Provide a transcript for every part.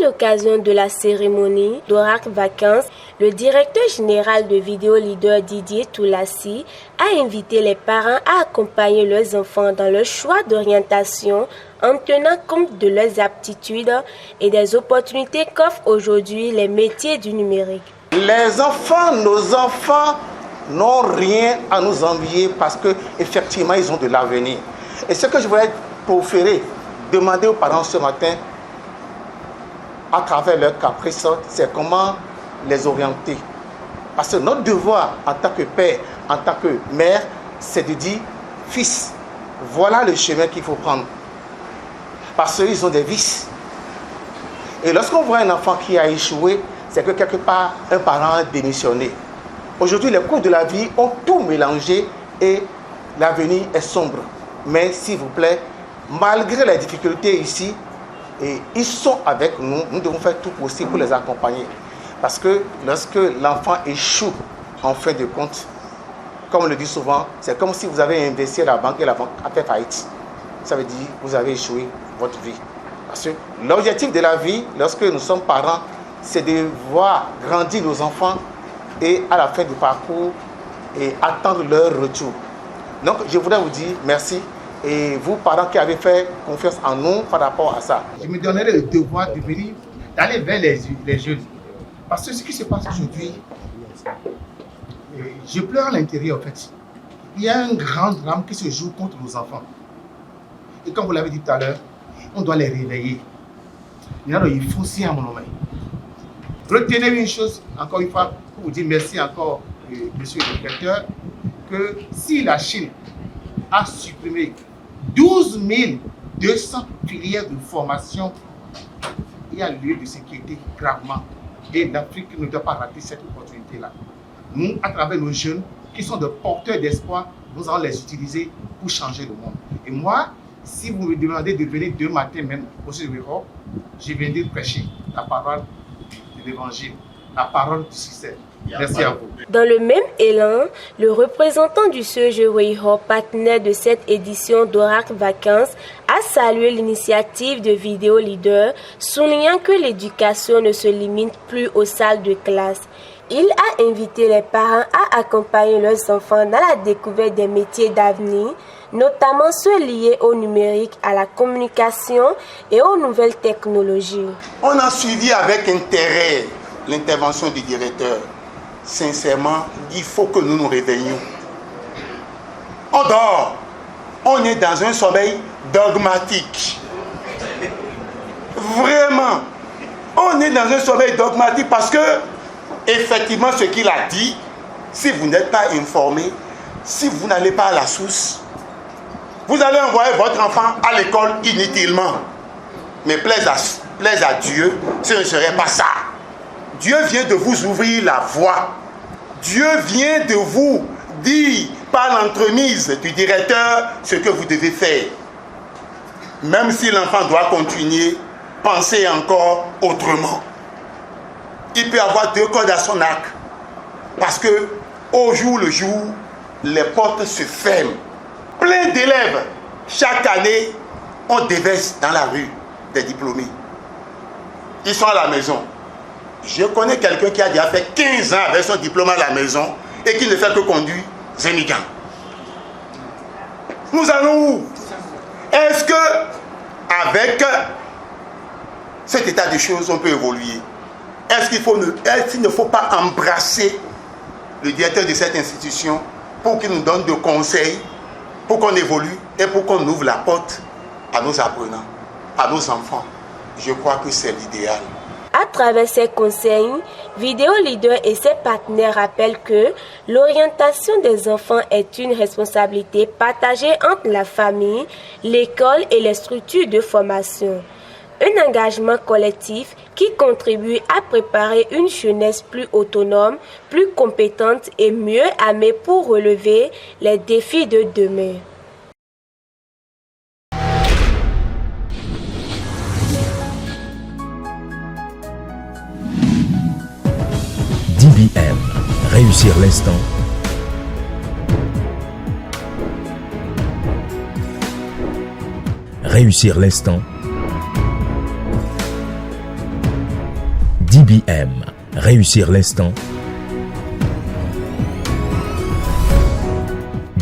l'occasion de la cérémonie d'Oracle Vacances, le directeur général de Vidéo Leader Didier Toulassi a invité les parents à accompagner leurs enfants dans leur choix d'orientation en tenant compte de leurs aptitudes et des opportunités qu'offrent aujourd'hui les métiers du numérique. Les enfants, nos enfants n'ont rien à nous envier parce qu'effectivement, ils ont de l'avenir. Et ce que je voulais proférer, demander aux parents ce matin, à travers leur caprice, c'est comment les orienter. Parce que notre devoir en tant que père, en tant que mère, c'est de dire, fils, voilà le chemin qu'il faut prendre. Parce qu'ils ont des vices. Et lorsqu'on voit un enfant qui a échoué, c'est que quelque part, un parent a démissionné. Aujourd'hui, les cours de la vie ont tout mélangé et l'avenir est sombre. Mais s'il vous plaît, malgré les difficultés ici, et ils sont avec nous, nous devons faire tout possible pour les accompagner. Parce que lorsque l'enfant échoue, en fin de compte, comme on le dit souvent, c'est comme si vous avez investi à la banque et la banque a fait faillite. Ça veut dire que vous avez échoué votre vie. Parce que l'objectif de la vie, lorsque nous sommes parents, c'est de voir grandir nos enfants et à la fin du parcours, et attendre leur retour. Donc, je voudrais vous dire merci. Et vous, parents qui avez fait confiance en nous par rapport à ça. Je me donnerai le devoir de venir, d'aller vers les jeunes. Parce que ce qui se passe aujourd'hui, je pleure à l'intérieur en fait. Il y a un grand drame qui se joue contre nos enfants. Et comme vous l'avez dit tout à l'heure, on doit les réveiller. Il faut aussi à mon nom. Retenez une chose, encore une fois, pour vous dire merci encore, monsieur le directeur, que si la Chine a supprimé 12 200 filières de formation, il y a lieu de s'inquiéter gravement. Et l'Afrique ne doit pas rater cette opportunité-là. Nous, à travers nos jeunes, qui sont de porteurs d'espoir, nous allons les utiliser pour changer le monde. Et moi, si vous me demandez de venir demain matin même au Europe, je viendrai prêcher la parole de l'évangile, la parole du succès. Merci à vous. Dans le même élan, le représentant du CEJ Weiho, partenaire de cette édition d'Oracle Vacances, a salué l'initiative de Vidéo Leader, soulignant que l'éducation ne se limite plus aux salles de classe. Il a invité les parents à accompagner leurs enfants dans la découverte des métiers d'avenir, notamment ceux liés au numérique, à la communication et aux nouvelles technologies. On a suivi avec intérêt l'intervention du directeur. Sincèrement, il faut que nous nous réveillions. On dort. On est dans un sommeil dogmatique. Vraiment. On est dans un sommeil dogmatique parce que, effectivement, ce qu'il a dit, si vous n'êtes pas informé, si vous n'allez pas à la source, vous allez envoyer votre enfant à l'école inutilement. Mais plaise à Dieu, ce ne serait pas ça. Dieu vient de vous ouvrir la voie. Dieu vient de vous dire par l'entremise du directeur ce que vous devez faire. Même si l'enfant doit continuer, pensez encore autrement. Il peut avoir 2 cordes à son arc. Parce que au jour le jour, les portes se ferment. Plein d'élèves, chaque année, on déverse dans la rue des diplômés. Ils sont à la maison. Je connais quelqu'un qui a déjà fait 15 ans avec son diplôme à la maison et qui ne fait que conduire Zénigan. Nous allons où? Est-ce que, avec cet état de choses, on peut évoluer? Est-ce qu'il ne faut pas embrasser le directeur de cette institution pour qu'il nous donne des conseils, pour qu'on évolue et pour qu'on ouvre la porte à nos apprenants, à nos enfants? Je crois que c'est l'idéal. À travers ces conseils, Vidéo Leader et ses partenaires rappellent que l'orientation des enfants est une responsabilité partagée entre la famille, l'école et les structures de formation. Un engagement collectif qui contribue à préparer une jeunesse plus autonome, plus compétente et mieux armée pour relever les défis de demain. DBM, réussir l'instant. Réussir l'instant. DBM, réussir l'instant.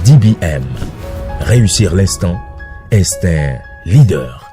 DBM, réussir l'instant est un leader.